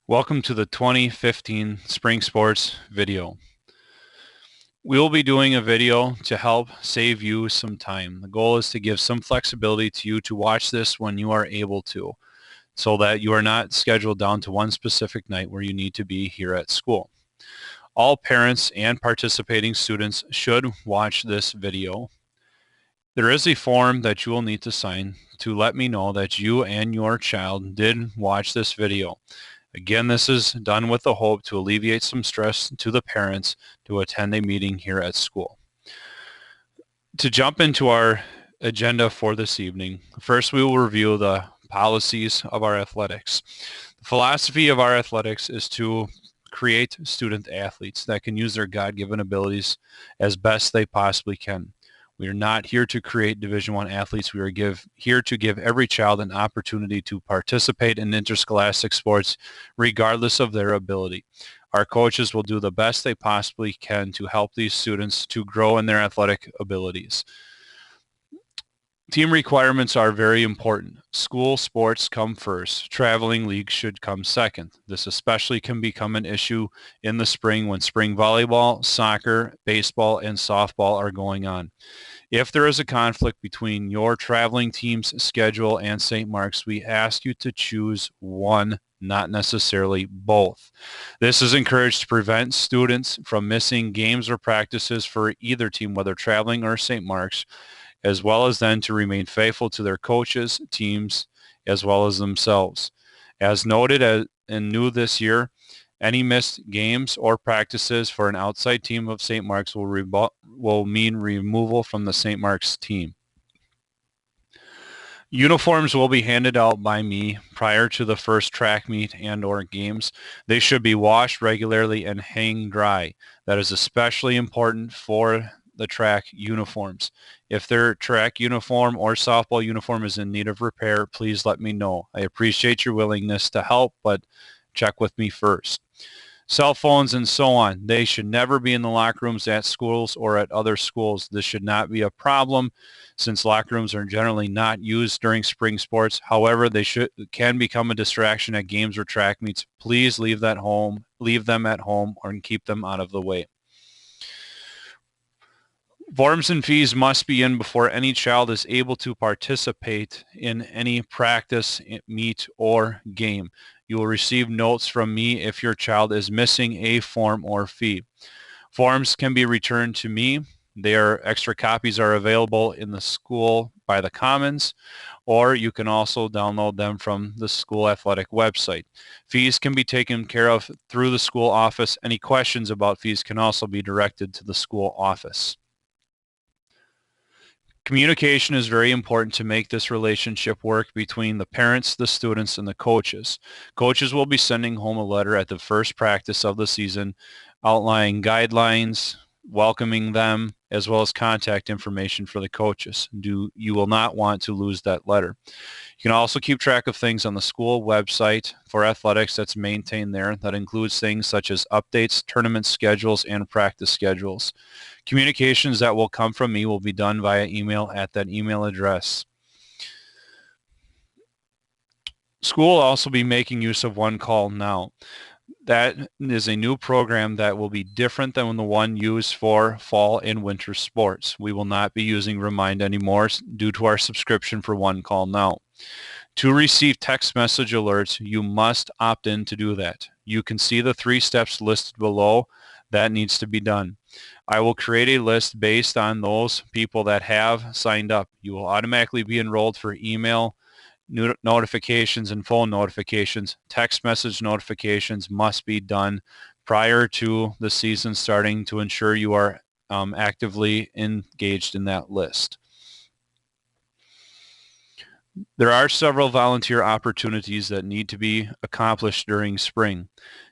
Welcome to the 2015 Spring Sports video. We will be doing a video to help save you some time. The goal is to give some flexibility to you to watch this when you are able to, so that you are not scheduled down to one specific night where you need to be here at school. All parents and participating students should watch this video. There is a form that you will need to sign to let me know that you and your child did watch this video. Again, this is done with the hope to alleviate some stress to the parents to attend a meeting here at school. To jump into our agenda for this evening, first we will review the policies of our athletics. The philosophy of our athletics is to create student athletes that can use their God-given abilities as best they possibly can. We are not here to create Division I athletes. We are here to give every child an opportunity to participate in interscholastic sports regardless of their ability. Our coaches will do the best they possibly can to help these students to grow in their athletic abilities. Team requirements are very important. School sports come first. Traveling leagues should come second. This especially can become an issue in the spring when spring volleyball, soccer, baseball, and softball are going on. If there is a conflict between your traveling team's schedule and St. Mark's, we ask you to choose one, not necessarily both. This is encouraged to prevent students from missing games or practices for either team, whether traveling or St. Mark's, as well as then to remain faithful to their coaches, teams, as well as themselves. As noted and new this year, any missed games or practices for an outside team of St. Mark's will mean removal from the St. Mark's team. Uniforms will be handed out by me prior to the first track meet and or games. They should be washed regularly and hang dry. That is especially important for the track uniforms. If their track uniform or softball uniform is in need of repair, please let me know. I appreciate your willingness to help, but check with me first. Cell phones and so on, they should never be in the locker rooms at schools or at other schools. This should not be a problem since locker rooms are generally not used during spring sports. However, they can become a distraction at games or track meets. Please leave them at home or keep them out of the way. Forms and fees must be in before any child is able to participate in any practice, meet, or game. You will receive notes from me if your child is missing a form or fee. Forms can be returned to me. Extra copies are available in the school by the Commons, or you can also download them from the school athletic website. Fees can be taken care of through the school office. Any questions about fees can also be directed to the school office. Communication is very important to make this relationship work between the parents, the students, and the coaches. Coaches will be sending home a letter at the first practice of the season outlining guidelines, welcoming them, as well as contact information for the coaches. You will not want to lose that letter. You can also keep track of things on the school website for athletics that's maintained there. That includes things such as updates, tournament schedules, and practice schedules. Communications that will come from me will be done via email at that email address. School will also be making use of One Call Now. That is a new program that will be different than the one used for fall and winter sports. We will not be using Remind anymore due to our subscription for One Call Now. To receive text message alerts, you must opt in to do that. You can see the 3 steps listed below. That needs to be done. I will create a list based on those people that have signed up. You will automatically be enrolled for email notifications and phone notifications. Text message notifications must be done prior to the season starting to ensure you are actively engaged in that list. There are several volunteer opportunities that need to be accomplished during spring.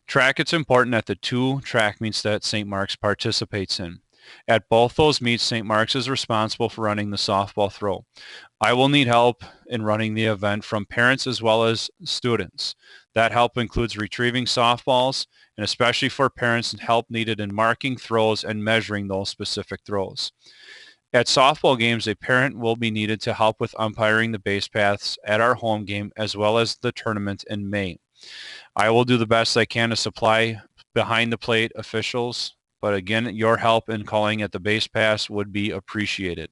Track, it's important that the 2 track meets that St. Mark's participates in. At both those meets, St. Mark's is responsible for running the softball throw. I will need help in running the event from parents as well as students. That help includes retrieving softballs, and especially for parents, help needed in marking throws and measuring those specific throws. At softball games, a parent will be needed to help with umpiring the base paths at our home game as well as the tournament in May. I will do the best I can to supply behind the plate officials, but again, your help in calling at the base pass would be appreciated.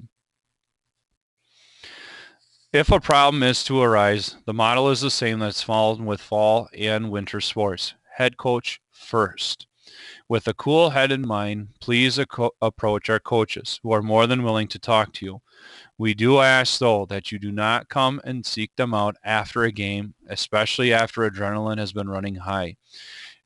If a problem is to arise, the model is the same that's followed with fall and winter sports. Head coach first. With a cool head in mind, please approach our coaches, who are more than willing to talk to you. We do ask, though, that you do not come and seek them out after a game, especially after adrenaline has been running high.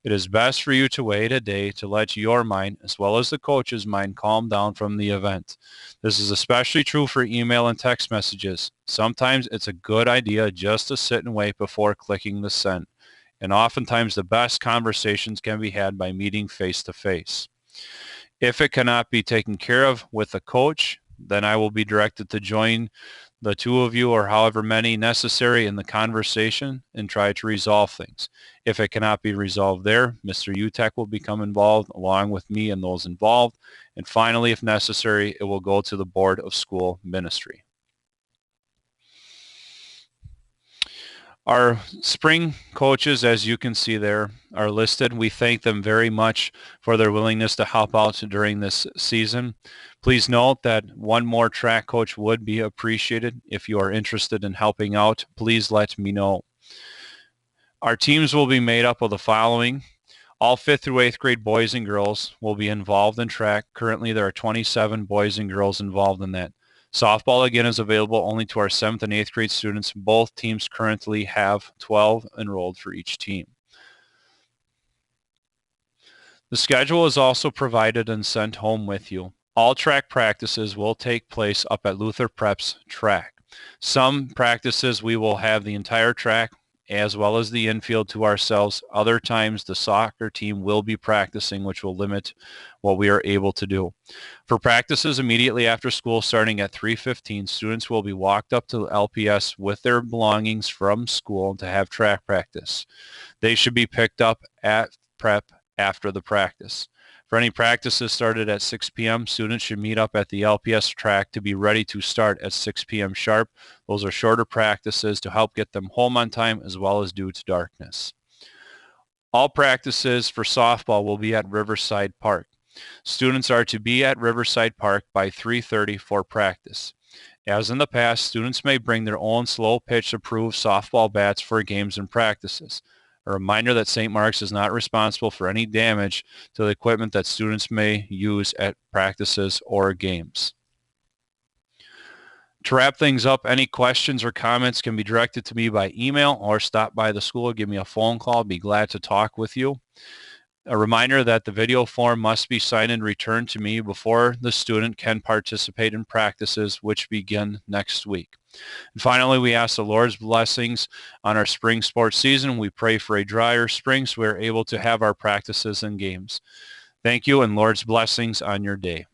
It is best for you to wait a day to let your mind, as well as the coach's mind, calm down from the event. This is especially true for email and text messages. Sometimes it's a good idea just to sit and wait before clicking the send. And oftentimes the best conversations can be had by meeting face-to-face. If it cannot be taken care of with a coach, then I will be directed to join the two of you or however many necessary in the conversation and try to resolve things. If it cannot be resolved there, Mr. Utek will become involved along with me and those involved. And finally, if necessary, it will go to the Board of School Ministry. Our spring coaches, as you can see there, are listed. We thank them very much for their willingness to help out during this season. Please note that one more track coach would be appreciated. If you are interested in helping out, please let me know. Our teams will be made up of the following. All 5th through 8th grade boys and girls will be involved in track. Currently, there are 27 boys and girls involved in that. Softball, again, is available only to our 7th and 8th grade students. Both teams currently have 12 enrolled for each team. The schedule is also provided and sent home with you. All track practices will take place up at Luther Prep's track. Some practices we will have the entire track as well as the infield to ourselves. Other times the soccer team will be practicing, which will limit what we are able to do. For practices immediately after school starting at 3:15, students will be walked up to LPS with their belongings from school to have track practice. They should be picked up at prep after the practice. For any practices started at 6 p.m., students should meet up at the LPS track to be ready to start at 6 p.m. sharp. Those are shorter practices to help get them home on time as well as due to darkness. All practices for softball will be at Riverside Park. Students are to be at Riverside Park by 3:30 for practice. As in the past, students may bring their own slow pitch approved softball bats for games and practices. A reminder that St. Mark's is not responsible for any damage to the equipment that students may use at practices or games. To wrap things up, any questions or comments can be directed to me by email or stop by the school, give me a phone call. I'd be glad to talk with you. A reminder that the video form must be signed and returned to me before the student can participate in practices, which begin next week. And finally, we ask the Lord's blessings on our spring sports season. We pray for a drier spring so we're able to have our practices and games. Thank you, and Lord's blessings on your day.